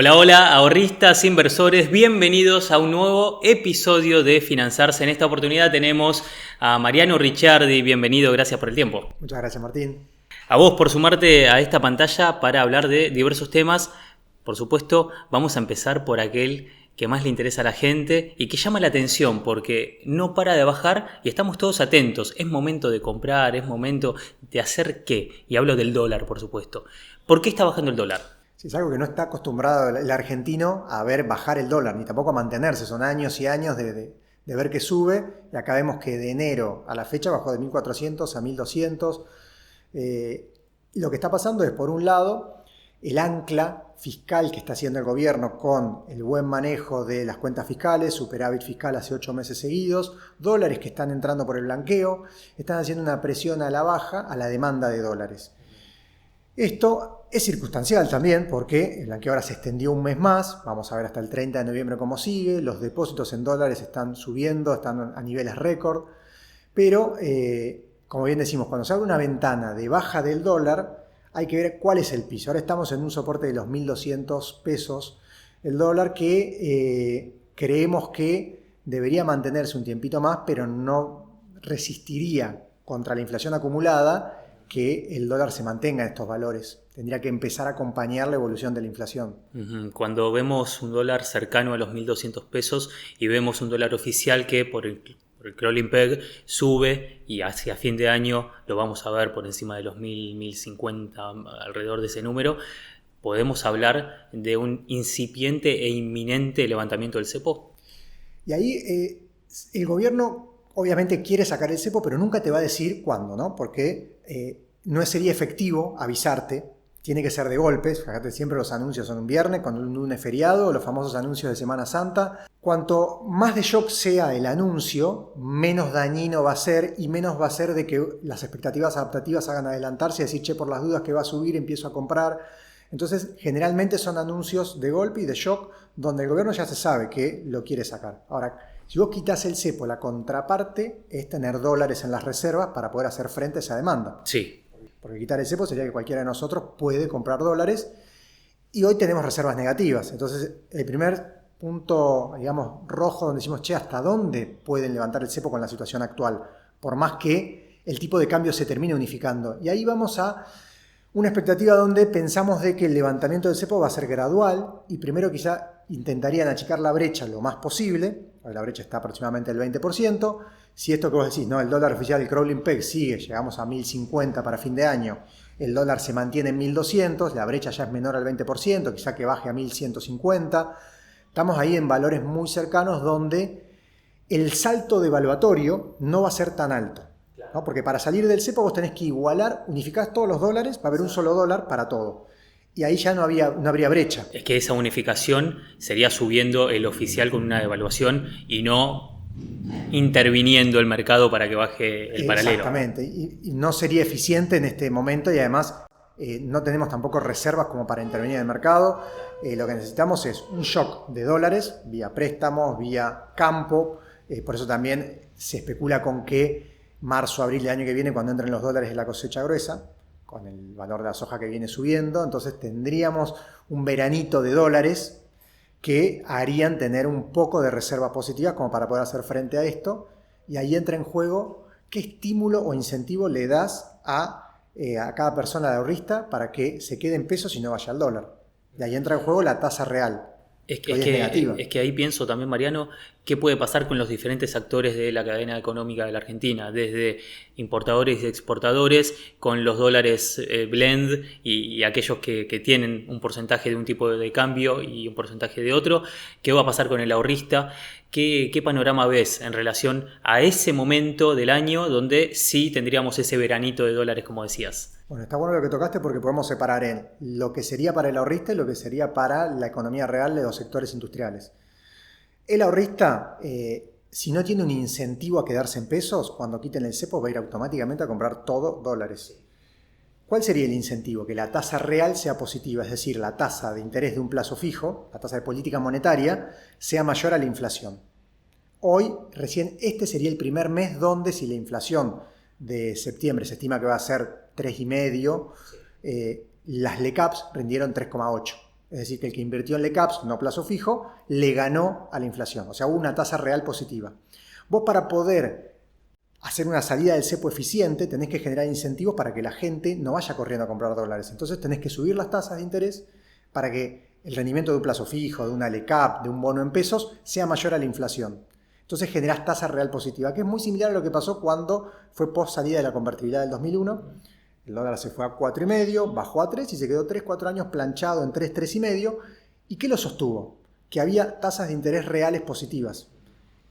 Hola, hola, ahorristas, inversores, bienvenidos a un nuevo episodio de Finanzarse. En esta oportunidad tenemos a Mariano Ricciardi, bienvenido, gracias por el tiempo. Muchas gracias, Martín. A vos por sumarte a esta pantalla para hablar de diversos temas. Por supuesto, vamos a empezar por aquel que más le interesa a la gente y que llama la atención porque no para de bajar y estamos todos atentos. Es momento de comprar, es momento de hacer qué. Y hablo del dólar, por supuesto. ¿Por qué está bajando el dólar? Sí, es algo que no está acostumbrado el argentino a ver bajar el dólar, ni tampoco a mantenerse. Son años y años de ver que sube. Y acá vemos que de enero a la fecha bajó de 1.400 a 1.200. Lo que está pasando es, por un lado, el ancla fiscal que está haciendo el gobierno con el buen manejo de las cuentas fiscales, superávit fiscal hace 8 meses seguidos, dólares que están entrando por el blanqueo, están haciendo una presión a la baja a la demanda de dólares. Esto es circunstancial también porque el blanqueo ahora se extendió un mes más, vamos a ver hasta el 30 de noviembre cómo sigue, los depósitos en dólares están subiendo, están a niveles récord, pero como bien decimos, cuando se abre una ventana de baja del dólar, hay que ver cuál es el piso. Ahora estamos en un soporte de los 1.200 pesos el dólar que creemos que debería mantenerse un tiempito más, pero no resistiría contra la inflación acumulada que el dólar se mantenga en estos valores. Tendría que empezar a acompañar la evolución de la inflación. Cuando vemos un dólar cercano a los 1.200 pesos y vemos un dólar oficial que por el crawling peg sube y hacia fin de año lo vamos a ver por encima de los 1.000, 1.050, alrededor de ese número, ¿podemos hablar de un incipiente e inminente levantamiento del cepo? Y ahí el gobierno obviamente quiere sacar el cepo, pero nunca te va a decir cuándo, ¿no? Porque no sería efectivo avisarte, tiene que ser de golpes. Fíjate, siempre los anuncios son un viernes, con un lunes feriado, los famosos anuncios de Semana Santa. Cuanto más de shock sea el anuncio, menos dañino va a ser y menos va a ser de que las expectativas adaptativas hagan adelantarse y decir, che, por las dudas que va a subir, empiezo a comprar. Entonces, generalmente son anuncios de golpe y de shock donde el gobierno ya se sabe que lo quiere sacar. Ahora, si vos quitas el cepo, la contraparte es tener dólares en las reservas para poder hacer frente a esa demanda. Sí. Porque quitar el cepo sería que cualquiera de nosotros puede comprar dólares y hoy tenemos reservas negativas. Entonces, el primer punto, digamos, rojo donde decimos, che, ¿hasta dónde pueden levantar el cepo con la situación actual? Por más que el tipo de cambio se termine unificando. Y ahí vamos a una expectativa donde pensamos de que el levantamiento del cepo va a ser gradual y primero quizá intentarían achicar la brecha lo más posible. La brecha está aproximadamente el 20%. Si esto que vos decís, no, el dólar oficial, el crawling peg sigue, llegamos a 1.050 para fin de año, el dólar se mantiene en 1.200, la brecha ya es menor al 20%, quizá que baje a 1.150. Estamos ahí en valores muy cercanos donde el salto devaluatorio no va a ser tan alto, ¿no? Porque para salir del cepo vos tenés que igualar, unificar todos los dólares, va a haber un solo dólar para todo. Y ahí ya no habría brecha. Es que esa unificación sería subiendo el oficial con una devaluación y no interviniendo el mercado para que baje el paralelo. Exactamente, y no sería eficiente en este momento y además no tenemos tampoco reservas como para intervenir en el mercado. Lo que necesitamos es un shock de dólares vía préstamos, vía campo. Por eso también se especula con que marzo, abril del año que viene, cuando entren los dólares, es la cosecha gruesa, con el valor de la soja que viene subiendo. Entonces tendríamos un veranito de dólares que harían tener un poco de reservas positivas como para poder hacer frente a esto. Y ahí entra en juego qué estímulo o incentivo le das a cada persona de ahorrista para que se quede en pesos y no vaya al dólar. Y ahí entra en juego la tasa real. Es que ahí pienso también, Mariano, qué puede pasar con los diferentes actores de la cadena económica de la Argentina, desde importadores y exportadores, con los dólares blend y aquellos que tienen un porcentaje de un tipo de cambio y un porcentaje de otro. ¿Qué va a pasar con el ahorrista? ¿Qué panorama ves en relación a ese momento del año donde sí tendríamos ese veranito de dólares, como decías? Bueno, está bueno lo que tocaste porque podemos separar en lo que sería para el ahorrista y lo que sería para la economía real de los sectores industriales. El ahorrista, si no tiene un incentivo a quedarse en pesos, cuando quiten el cepo va a ir automáticamente a comprar todo dólares. ¿Cuál sería el incentivo? Que la tasa real sea positiva, es decir, la tasa de interés de un plazo fijo, la tasa de política monetaria, sea mayor a la inflación. Hoy, recién este sería el primer mes donde si la inflación de septiembre se estima que va a ser 3,5, las LECAPs rindieron 3,8. Es decir, que el que invirtió en LECAPs, no plazo fijo, le ganó a la inflación. O sea, hubo una tasa real positiva. Vos para poder hacer una salida del cepo eficiente tenés que generar incentivos para que la gente no vaya corriendo a comprar dólares. Entonces tenés que subir las tasas de interés para que el rendimiento de un plazo fijo, de una LECAP, de un bono en pesos, sea mayor a la inflación. Entonces generás tasa real positiva, que es muy similar a lo que pasó cuando fue post salida de la convertibilidad del 2001. El dólar se fue a 4,5, bajó a 3 y se quedó 3-4 años planchado en 3,5. ¿Y qué lo sostuvo? Que había tasas de interés reales positivas.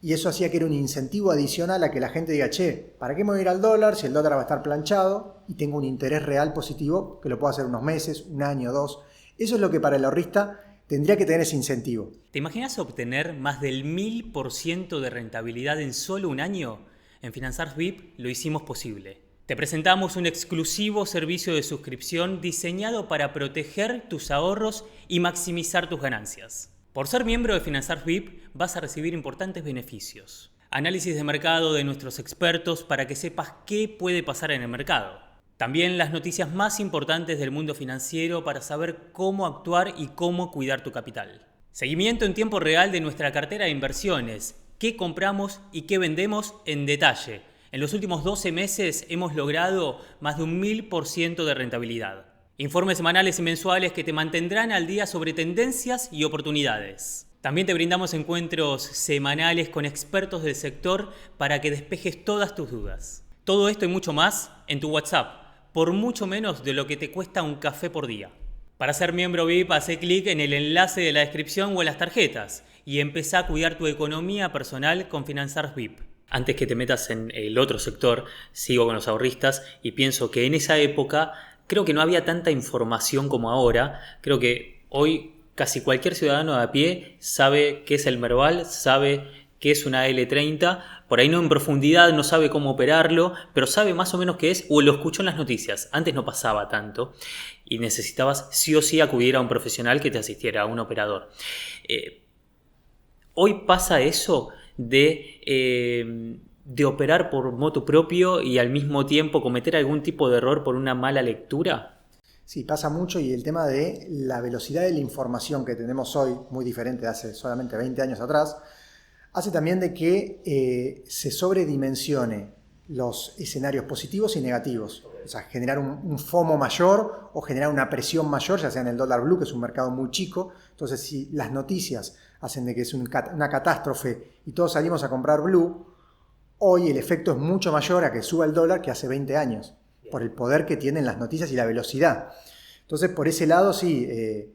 Y eso hacía que era un incentivo adicional a que la gente diga, che, ¿para qué me voy a ir al dólar si el dólar va a estar planchado y tengo un interés real positivo que lo puedo hacer unos meses, un año, 2? Eso es lo que para el ahorrista tendría que tener ese incentivo. ¿Te imaginas obtener más del 1000% de rentabilidad en solo un año? En Finanzars VIP lo hicimos posible. Te presentamos un exclusivo servicio de suscripción diseñado para proteger tus ahorros y maximizar tus ganancias. Por ser miembro de Finanzars VIP vas a recibir importantes beneficios. Análisis de mercado de nuestros expertos para que sepas qué puede pasar en el mercado. También las noticias más importantes del mundo financiero para saber cómo actuar y cómo cuidar tu capital. Seguimiento en tiempo real de nuestra cartera de inversiones, qué compramos y qué vendemos en detalle. En los últimos 12 meses hemos logrado más de un 1000% de rentabilidad. Informes semanales y mensuales que te mantendrán al día sobre tendencias y oportunidades. También te brindamos encuentros semanales con expertos del sector para que despejes todas tus dudas. Todo esto y mucho más en tu WhatsApp, por mucho menos de lo que te cuesta un café por día. Para ser miembro VIP, haz clic en el enlace de la descripción o en las tarjetas y empezá a cuidar tu economía personal con Finanzars VIP. Antes que te metas en el otro sector, sigo con los ahorristas y pienso que en esa época creo que no había tanta información como ahora. Creo que hoy casi cualquier ciudadano de a pie sabe qué es el Merval, sabe qué es una L30, por ahí no en profundidad, no sabe cómo operarlo, pero sabe más o menos qué es o lo escuchó en las noticias. Antes no pasaba tanto y necesitabas sí o sí acudir a un profesional que te asistiera, a un operador. Hoy pasa eso de operar por motu propio y al mismo tiempo cometer algún tipo de error por una mala lectura. Sí, pasa mucho, y el tema de la velocidad de la información que tenemos hoy, muy diferente de hace solamente 20 años atrás, hace también de que se sobredimensione los escenarios positivos y negativos. O sea, generar un FOMO mayor o generar una presión mayor, ya sea en el dólar blue, que es un mercado muy chico. Entonces, si las noticias hacen de que es una catástrofe y todos salimos a comprar blue, hoy el efecto es mucho mayor a que suba el dólar que hace 20 años, por el poder que tienen las noticias y la velocidad. Entonces, por ese lado sí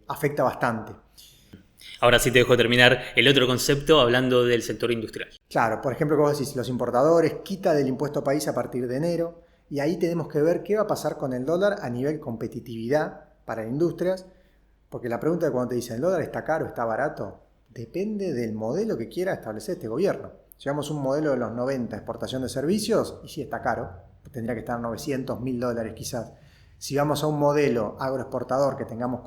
afecta bastante. Ahora sí te dejo terminar el otro concepto hablando del sector industrial. Claro, por ejemplo, como vos decís, los importadores, quita del impuesto país a partir de enero, y ahí tenemos que ver qué va a pasar con el dólar a nivel competitividad para industrias, porque la pregunta de cuando te dicen, ¿el dólar está caro, está barato? Depende del modelo que quiera establecer este gobierno. Si vamos a un modelo de los 90, exportación de servicios, y sí está caro, tendría que estar 900, $1000 quizás. Si vamos a un modelo agroexportador que tengamos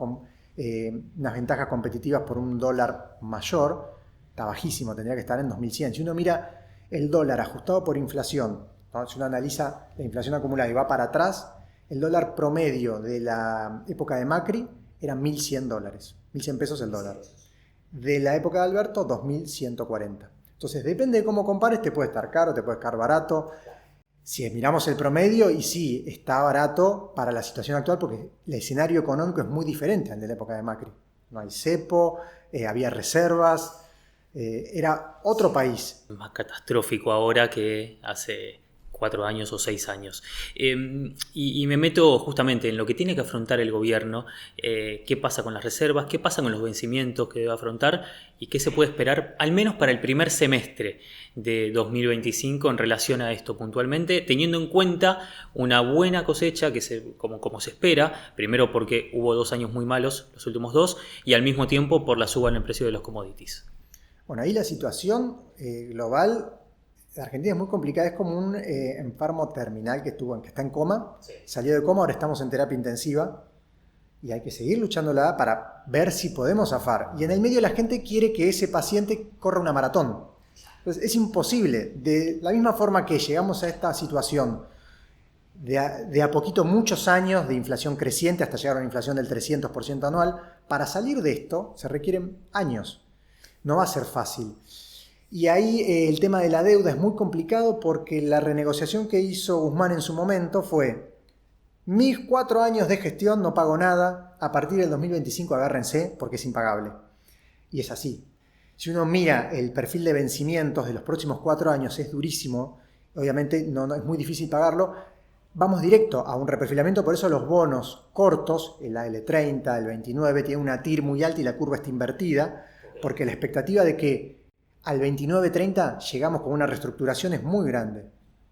unas ventajas competitivas por un dólar mayor, está bajísimo, tendría que estar en 2100. Si uno mira el dólar ajustado por inflación, ¿no? Si uno analiza la inflación acumulada y va para atrás, el dólar promedio de la época de Macri eran $1100, 1100 pesos el dólar. De la época de Alberto, 2140. Entonces, depende de cómo compares, te puede estar caro, te puede estar barato. Si miramos el promedio, y sí, está barato para la situación actual porque el escenario económico es muy diferente al de la época de Macri. No hay cepo, había reservas, era otro país. Más catastrófico ahora que hace 4 años o 6 años. Y me meto justamente en lo que tiene que afrontar el gobierno, qué pasa con las reservas, qué pasa con los vencimientos que debe afrontar y qué se puede esperar, al menos para el primer semestre de 2025 en relación a esto puntualmente, teniendo en cuenta una buena cosecha como se espera, primero porque hubo 2 años muy malos, los últimos 2, y al mismo tiempo por la suba en el precio de los commodities. Bueno, ahí la situación global de Argentina es muy complicada, es como un enfermo terminal que está en coma, sí. Salió de coma, ahora estamos en terapia intensiva y hay que seguir luchándola para ver si podemos zafar. Y en el medio la gente quiere que ese paciente corra una maratón. Entonces es imposible. De la misma forma que llegamos a esta situación de a poquito muchos años de inflación creciente hasta llegar a una inflación del 300% anual. Para salir de esto se requieren años. No va a ser fácil. Y ahí el tema de la deuda es muy complicado porque la renegociación que hizo Guzmán en su momento fue: mis 4 años de gestión no pago nada, a partir del 2025 agárrense porque es impagable. Y es así. Si uno mira el perfil de vencimientos de los próximos 4 años, es durísimo. Obviamente no es muy difícil pagarlo. Vamos directo a un reperfilamiento, por eso los bonos cortos, el AL30, el 29, tienen una TIR muy alta y la curva está invertida, porque la expectativa de que al 29-30 llegamos con una reestructuración es muy grande.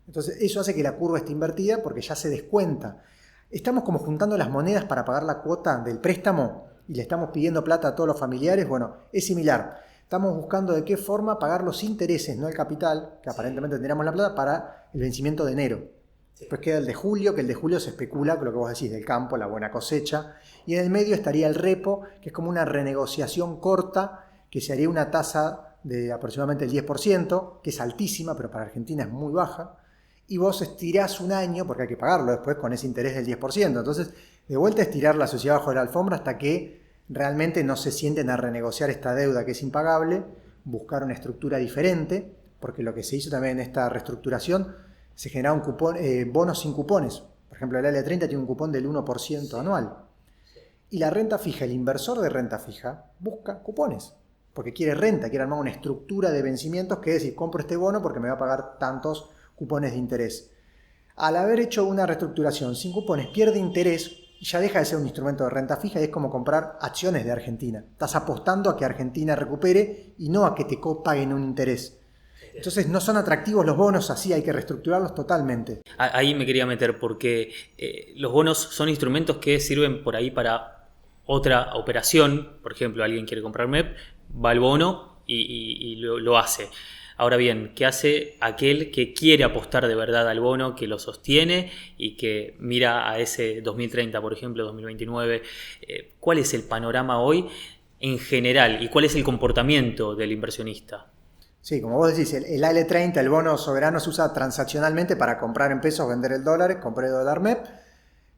Entonces eso hace que la curva esté invertida porque ya se descuenta. Estamos como juntando las monedas para pagar la cuota del préstamo y le estamos pidiendo plata a todos los familiares. Bueno, es similar. Estamos buscando de qué forma pagar los intereses, no el capital, que aparentemente tendríamos la plata, para el vencimiento de enero. Después queda el de julio, que el de julio se especula con lo que vos decís del campo, la buena cosecha. Y en el medio estaría el repo, que es como una renegociación corta, que se haría una tasa de aproximadamente el 10%, que es altísima, pero para Argentina es muy baja. Y vos estirás un año, porque hay que pagarlo después con ese interés del 10%. Entonces, de vuelta estirar la sociedad bajo de la alfombra hasta que realmente no se sienten a renegociar esta deuda que es impagable, buscar una estructura diferente, porque lo que se hizo también en esta reestructuración, se generaron bonos sin cupones. Por ejemplo, el AL30 tiene un cupón del 1% anual. Y la renta fija, el inversor de renta fija, busca cupones, porque quiere renta, quiere armar una estructura de vencimientos, que es decir, compro este bono porque me va a pagar tantos cupones de interés. Al haber hecho una reestructuración sin cupones, pierde interés y ya deja de ser un instrumento de renta fija y es como comprar acciones de Argentina. Estás apostando a que Argentina recupere y no a que te paguen un interés. Entonces no son atractivos los bonos así, hay que reestructurarlos totalmente. Ahí me quería meter porque los bonos son instrumentos que sirven por ahí para otra operación. Por ejemplo, alguien quiere comprar MEP, va al bono y lo hace. Ahora bien, ¿qué hace aquel que quiere apostar de verdad al bono, que lo sostiene y que mira a ese 2030, por ejemplo, 2029? ¿Cuál es el panorama hoy en general y cuál es el comportamiento del inversionista? Sí, como vos decís, el AL30, el bono soberano, se usa transaccionalmente para comprar en pesos, vender el dólar, compré dólar MEP.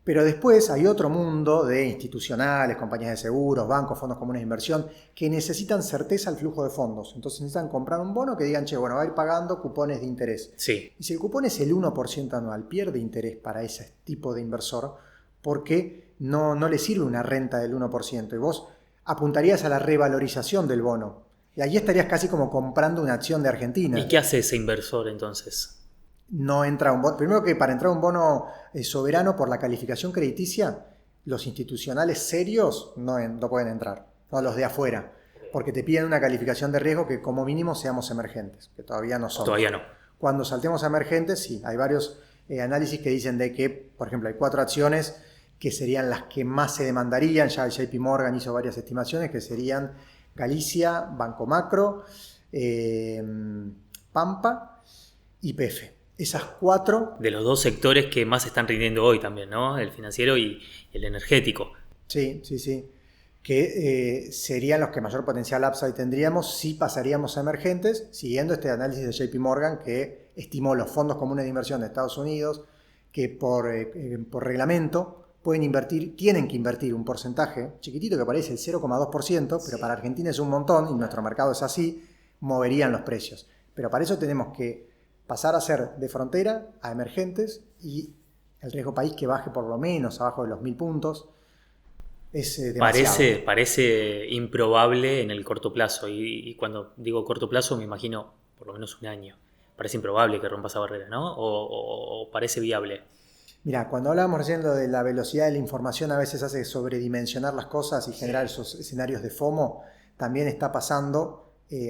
Pero después hay otro mundo de institucionales, compañías de seguros, bancos, fondos comunes de inversión, que necesitan certeza al flujo de fondos. Entonces necesitan comprar un bono que digan, che, bueno, va a ir pagando cupones de interés. Sí. Y si el cupón es el 1% anual, pierde interés para ese tipo de inversor porque no le sirve una renta del 1%. Y vos apuntarías a la revalorización del bono. Y ahí estarías casi como comprando una acción de Argentina. ¿Y qué hace ese inversor entonces? No entra un bono. Primero que para entrar un bono soberano por la calificación crediticia, los institucionales serios no pueden entrar, no los de afuera, porque te piden una calificación de riesgo que como mínimo seamos emergentes, que todavía no somos. Todavía no. Cuando saltemos a emergentes, sí, hay varios análisis que dicen de que, por ejemplo, hay 4 acciones que serían las que más se demandarían. Ya el JP Morgan hizo varias estimaciones que serían Galicia, Banco Macro, Pampa y PF. Esas 4... De los 2 sectores que más están rindiendo hoy también, ¿no? El financiero y el energético. Sí. Que serían los que mayor potencial upside tendríamos si pasaríamos a emergentes, siguiendo este análisis de JP Morgan que estimó los fondos comunes de inversión de Estados Unidos, que por reglamento tienen que invertir un porcentaje chiquitito que parece el 0,2%, pero para Argentina es un montón y nuestro mercado es así, moverían los precios. Pero para eso tenemos que pasar a ser de frontera a emergentes y el riesgo país que baje por lo menos abajo de los 1000 puntos. Es demasiado. Parece improbable en el corto plazo y cuando digo corto plazo me imagino por lo menos un año. Parece improbable que rompa esa barrera, ¿no? ¿O parece viable? Mira, cuando hablábamos recién de la velocidad de la información a veces hace sobredimensionar las cosas y generar esos escenarios de FOMO, también está pasando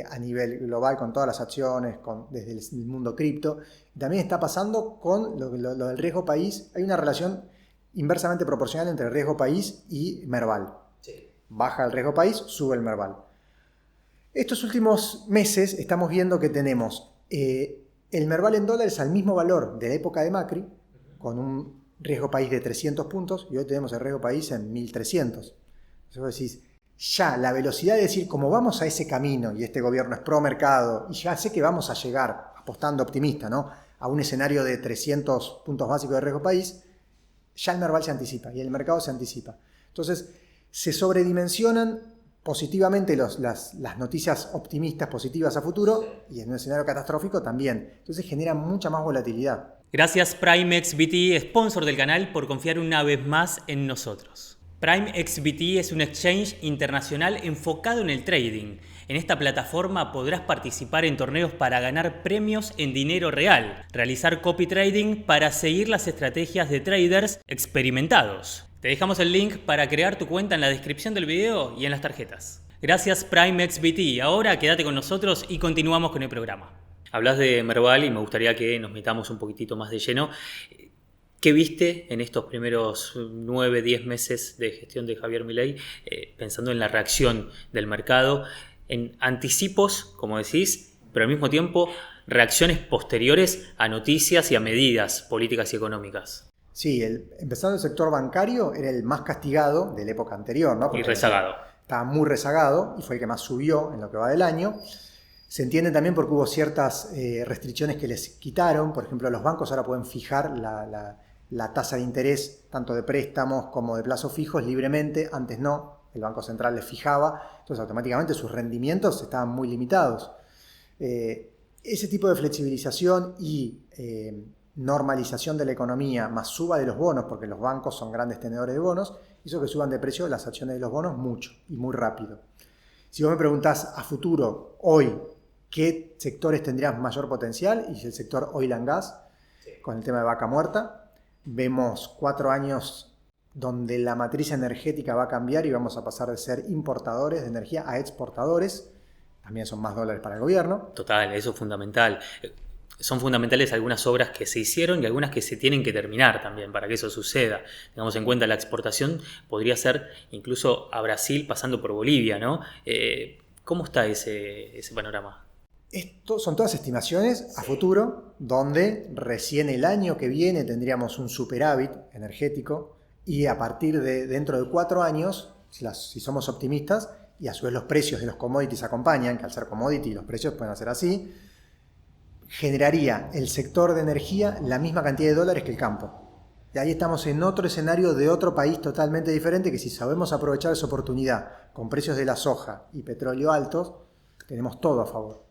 a nivel global con todas las acciones, desde el mundo cripto. También está pasando con lo del riesgo país. Hay una relación inversamente proporcional entre el riesgo país y Merval. Sí. Baja el riesgo país, sube el Merval. Estos últimos meses estamos viendo que tenemos el Merval en dólares al mismo valor de la época de Macri, con un riesgo país de 300 puntos, y hoy tenemos el riesgo país en 1300. Entonces vos decís, ya la velocidad de decir, como vamos a ese camino, y este gobierno es pro mercado, y ya sé que vamos a llegar, apostando optimista, ¿no?, a un escenario de 300 puntos básicos de riesgo país, ya el Merval se anticipa y el mercado se anticipa. Entonces, se sobredimensionan positivamente las noticias optimistas, positivas a futuro, y en un escenario catastrófico también. Entonces genera mucha más volatilidad. Gracias PrimeXBT, sponsor del canal, por confiar una vez más en nosotros. PrimeXBT es un exchange internacional enfocado en el trading. En esta plataforma podrás participar en torneos para ganar premios en dinero real, realizar copy trading para seguir las estrategias de traders experimentados. Te dejamos el link para crear tu cuenta en la descripción del video y en las tarjetas. Gracias PrimeXBT. Ahora quédate con nosotros y continuamos con el programa. Hablas de Merval y me gustaría que nos metamos un poquitito más de lleno. ¿Qué viste en estos primeros 9, 10 meses de gestión de Javier Milei, pensando en la reacción del mercado, en anticipos, como decís, pero al mismo tiempo reacciones posteriores a noticias y a medidas políticas y económicas? Sí, empezando el sector bancario era el más castigado de la época anterior, ¿no? Y rezagado. Estaba muy rezagado y fue el que más subió en lo que va del año. Se entiende también porque hubo ciertas restricciones que les quitaron. Por ejemplo, los bancos ahora pueden fijar la tasa de interés, tanto de préstamos como de plazos fijos, libremente. Antes no, el Banco Central les fijaba. Entonces, automáticamente sus rendimientos estaban muy limitados. Ese tipo de flexibilización y normalización de la economía, más suba de los bonos, porque los bancos son grandes tenedores de bonos, hizo que suban de precio las acciones de los bonos mucho y muy rápido. Si vos me preguntás a futuro, hoy, ¿qué sectores tendrían mayor potencial? Y el sector oil and gas, con el tema de vaca muerta. Vemos 4 años donde la matriz energética va a cambiar y vamos a pasar de ser importadores de energía a exportadores. También son más dólares para el gobierno. Total, eso es fundamental. Son fundamentales algunas obras que se hicieron y algunas que se tienen que terminar también para que eso suceda. Tengamos en cuenta la exportación, podría ser incluso a Brasil pasando por Bolivia, ¿no? ¿Cómo está ese panorama? Esto son todas estimaciones a futuro, donde recién el año que viene tendríamos un superávit energético y a partir de dentro de 4 años, si somos optimistas, y a su vez los precios de los commodities acompañan, que al ser commodity los precios pueden ser así, generaría el sector de energía la misma cantidad de dólares que el campo. Y ahí estamos en otro escenario de otro país totalmente diferente, que si sabemos aprovechar esa oportunidad con precios de la soja y petróleo altos, tenemos todo a favor.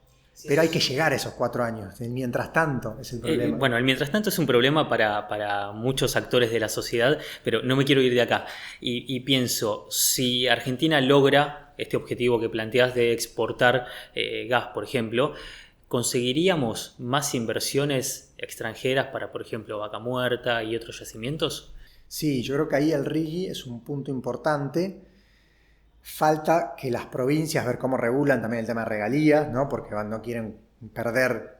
Pero hay que llegar a esos 4 años. El mientras tanto es el problema. Bueno, el mientras tanto es un problema para muchos actores de la sociedad, pero no me quiero ir de acá. Y pienso, si Argentina logra este objetivo que planteas de exportar gas, por ejemplo, ¿conseguiríamos más inversiones extranjeras para, por ejemplo, Vaca Muerta y otros yacimientos? Sí, yo creo que ahí el RIGI es un punto importante. Falta que las provincias, ver cómo regulan también el tema de regalías, ¿no? Porque no quieren perder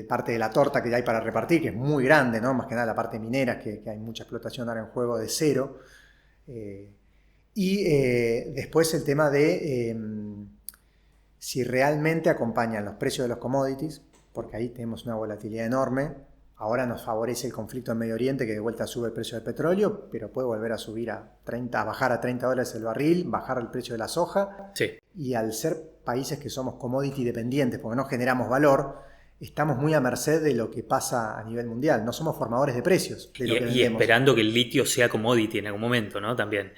parte de la torta que hay para repartir, que es muy grande, ¿no? Más que nada la parte minera, que hay mucha explotación ahora en juego de cero. Después el tema de si realmente acompañan los precios de los commodities, porque ahí tenemos una volatilidad enorme. Ahora nos favorece el conflicto en Medio Oriente, que de vuelta sube el precio del petróleo, pero puede volver a subir a bajar a 30 dólares el barril, bajar el precio de la soja. Sí. Y al ser países que somos commodity dependientes, porque no generamos valor, estamos muy a merced de lo que pasa a nivel mundial. No somos formadores de precios de lo que vendemos. Y esperando que el litio sea commodity en algún momento, ¿no? También.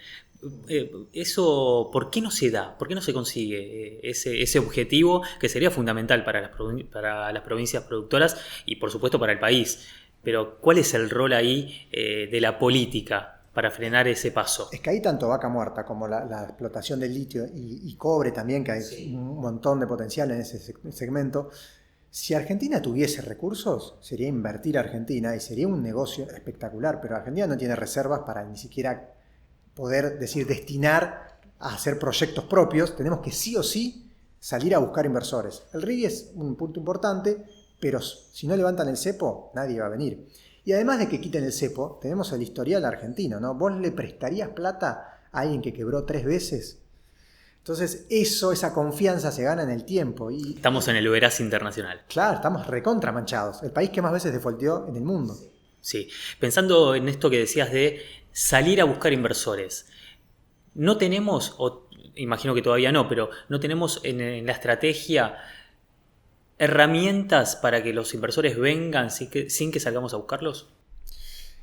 Eso, ¿por qué no se da? ¿Por qué no se consigue ese objetivo que sería fundamental para las provincias productoras y por supuesto para el país? Pero ¿cuál es el rol ahí de la política para frenar ese paso? Es que hay tanto vaca muerta como la explotación del litio y cobre también, que hay un montón de potencial en ese segmento. Si Argentina tuviese recursos, sería invertir a Argentina y sería un negocio espectacular, pero Argentina no tiene reservas para ni siquiera poder destinar a hacer proyectos propios. Tenemos que sí o sí salir a buscar inversores. El RIGI es un punto importante, pero si no levantan el cepo, nadie va a venir. Y además de que quiten el cepo, tenemos el historial argentino, ¿no? ¿Vos le prestarías plata a alguien que quebró 3 veces? Entonces esa confianza se gana en el tiempo. Estamos en el veraz internacional. Claro, estamos recontra manchados. El país que más veces defaulteó en el mundo. Sí, pensando en esto que decías de salir a buscar inversores. No tenemos, o imagino que todavía no, pero no tenemos en la estrategia herramientas para que los inversores vengan sin que salgamos a buscarlos?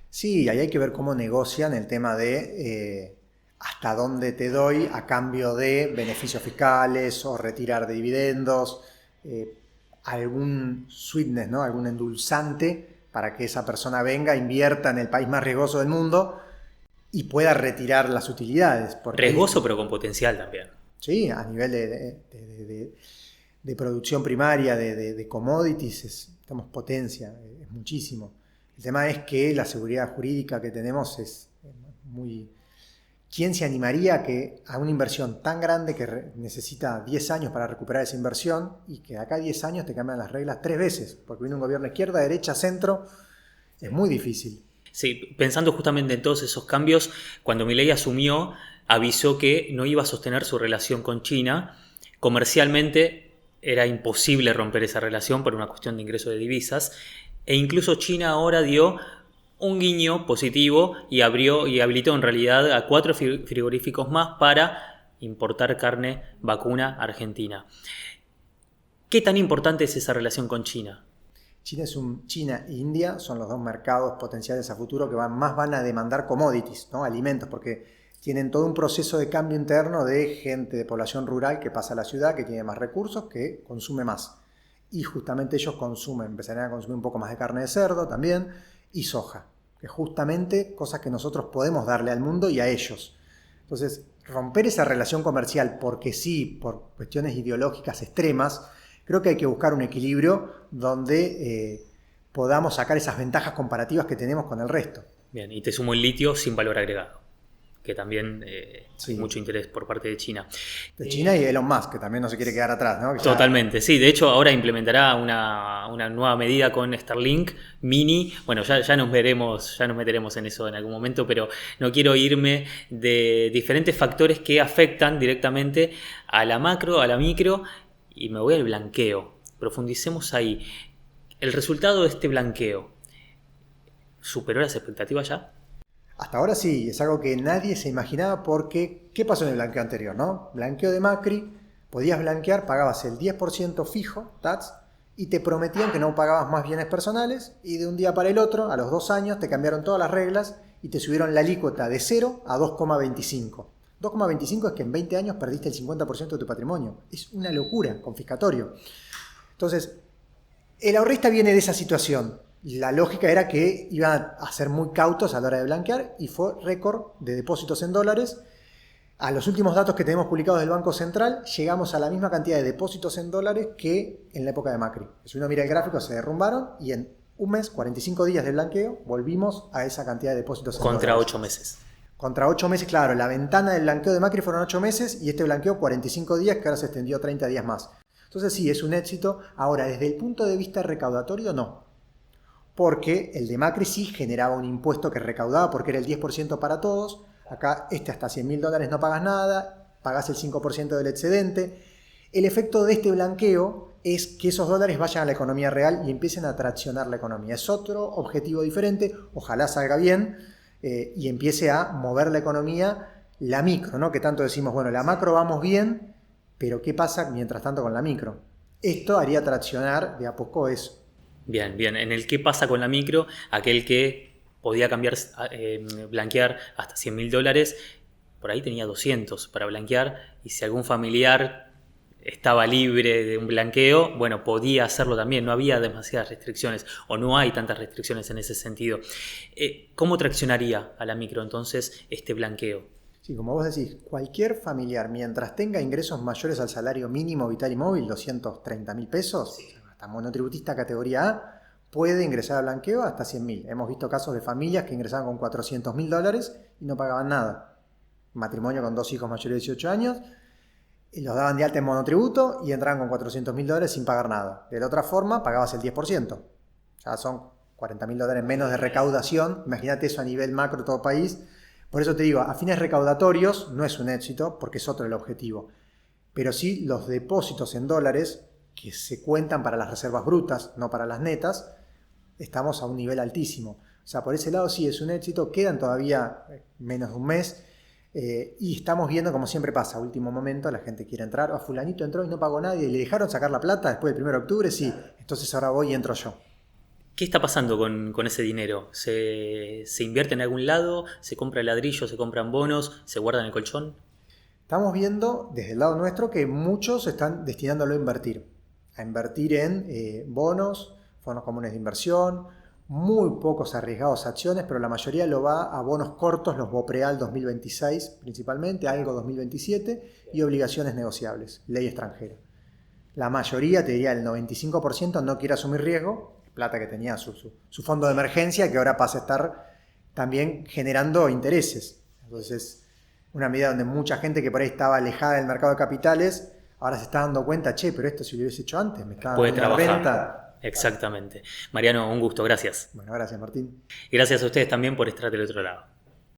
Sí, ahí hay que ver cómo negocian el tema de hasta dónde te doy a cambio de beneficios fiscales o retirar de dividendos, algún sweetness, ¿no? Algún endulzante para que esa persona venga, invierta en el país más riesgoso del mundo y pueda retirar las utilidades. Riesgoso, pero con potencial también. Sí, a nivel de producción primaria, de commodities, tenemos potencia, es muchísimo. El tema es que la seguridad jurídica que tenemos es muy... ¿Quién se animaría a una inversión tan grande que necesita 10 años para recuperar esa inversión y que de acá a 10 años te cambian las reglas 3 veces? Porque viene un gobierno izquierda, derecha, centro, es muy difícil. Sí, pensando justamente en todos esos cambios, cuando Milei asumió, avisó que no iba a sostener su relación con China. Comercialmente era imposible romper esa relación por una cuestión de ingreso de divisas. E incluso China ahora dio un guiño positivo y habilitó en realidad a 4 frigoríficos más para importar carne vacuna argentina. ¿Qué tan importante es esa relación con China? China e India son los dos mercados potenciales a futuro que más van a demandar commodities, ¿no? Alimentos, porque tienen todo un proceso de cambio interno de gente de población rural que pasa a la ciudad, que tiene más recursos, que consume más. Y justamente ellos empezarían a consumir un poco más de carne de cerdo también, y soja, que justamente cosas que nosotros podemos darle al mundo y a ellos. Entonces, romper esa relación comercial porque sí, por cuestiones ideológicas extremas, creo que hay que buscar un equilibrio donde podamos sacar esas ventajas comparativas que tenemos con el resto. Bien, y te sumo el litio sin valor agregado, que también sí, hay mucho interés por parte de China. De China y Elon Musk, que también no se quiere quedar atrás, ¿no? Totalmente, sí. De hecho, ahora implementará una nueva medida con Starlink Mini. Bueno, ya nos meteremos en eso en algún momento, pero no quiero irme de diferentes factores que afectan directamente a la macro, a la micro, y me voy al blanqueo. Profundicemos ahí. ¿El resultado de este blanqueo superó las expectativas ya? Hasta ahora sí, es algo que nadie se imaginaba porque, ¿qué pasó en el blanqueo anterior, no? Blanqueo de Macri, podías blanquear, pagabas el 10% fijo, TATS, y te prometían que no pagabas más bienes personales, y de un día para el otro, a los 2 años, te cambiaron todas las reglas y te subieron la alícuota de 0 a 2,25. 2,25 es que en 20 años perdiste el 50% de tu patrimonio. Es una locura, confiscatorio. Entonces, el ahorrista viene de esa situación. La lógica era que iban a ser muy cautos a la hora de blanquear y fue récord de depósitos en dólares. A los últimos datos que tenemos publicados del Banco Central, llegamos a la misma cantidad de depósitos en dólares que en la época de Macri. Si uno mira el gráfico, se derrumbaron y en un mes, 45 días de blanqueo, volvimos a esa cantidad de depósitos en dólares. Contra 8 meses. Contra 8 meses, claro. La ventana del blanqueo de Macri fueron 8 meses y este blanqueo 45 días, que ahora se extendió 30 días más. Entonces sí, es un éxito. Ahora, desde el punto de vista recaudatorio, no. Porque el de Macri sí generaba un impuesto que recaudaba porque era el 10% para todos. Acá hasta $100.000 no pagas nada, pagás el 5% del excedente. El efecto de este blanqueo es que esos dólares vayan a la economía real y empiecen a traccionar la economía. Es otro objetivo diferente, ojalá salga bien y empiece a mover la economía, la micro, ¿no? Que tanto decimos, bueno, la macro vamos bien, pero ¿qué pasa mientras tanto con la micro? Esto haría traccionar de a poco eso. Bien, bien. En el qué pasa con la micro, aquel que podía blanquear hasta $100.000, por ahí tenía 200 para blanquear, y si algún familiar estaba libre de un blanqueo, bueno, podía hacerlo también, no había demasiadas restricciones, o no hay tantas restricciones en ese sentido. ¿Cómo traccionaría a la micro entonces este blanqueo? Sí, como vos decís, cualquier familiar, mientras tenga ingresos mayores al salario mínimo vital y móvil, 230.000 pesos, hasta monotributista categoría A, puede ingresar a blanqueo hasta 100.000. Hemos visto casos de familias que ingresaban con $400.000 y no pagaban nada. Matrimonio con 2 hijos mayores de 18 años, y los daban de alta en monotributo y entraban con $400.000 sin pagar nada. De la otra forma, pagabas el 10%. Ya son $40.000 menos de recaudación. Imagínate eso a nivel macro todo país. Por eso te digo, a fines recaudatorios no es un éxito, porque es otro el objetivo. Pero sí los depósitos en dólares, que se cuentan para las reservas brutas, no para las netas, estamos a un nivel altísimo. O sea, por ese lado sí es un éxito. Quedan todavía menos de un mes. Y estamos viendo, como siempre pasa, a último momento la gente quiere entrar, fulanito entró y no pagó nadie, y le dejaron sacar la plata después del 1 de octubre, sí, entonces ahora voy y entro yo. ¿Qué está pasando con ese dinero? ¿Se invierte en algún lado? ¿Se compra ladrillo? ¿Se compran bonos? ¿Se guarda en el colchón? Estamos viendo desde el lado nuestro que muchos están destinándolo a invertir en bonos, fondos comunes de inversión, muy pocos arriesgados a acciones, pero la mayoría lo va a bonos cortos, los Bopreal 2026 principalmente, algo 2027, y obligaciones negociables, ley extranjera. La mayoría, te diría el 95%, no quiere asumir riesgo, plata que tenía su fondo de emergencia, que ahora pasa a estar también generando intereses. Entonces, una medida donde mucha gente que por ahí estaba alejada del mercado de capitales, ahora se está dando cuenta, pero esto si lo hubiese hecho antes, me estaba dando una renta. Exactamente. Mariano, un gusto, gracias. Bueno, gracias Martín. Y gracias a ustedes también por estar del otro lado.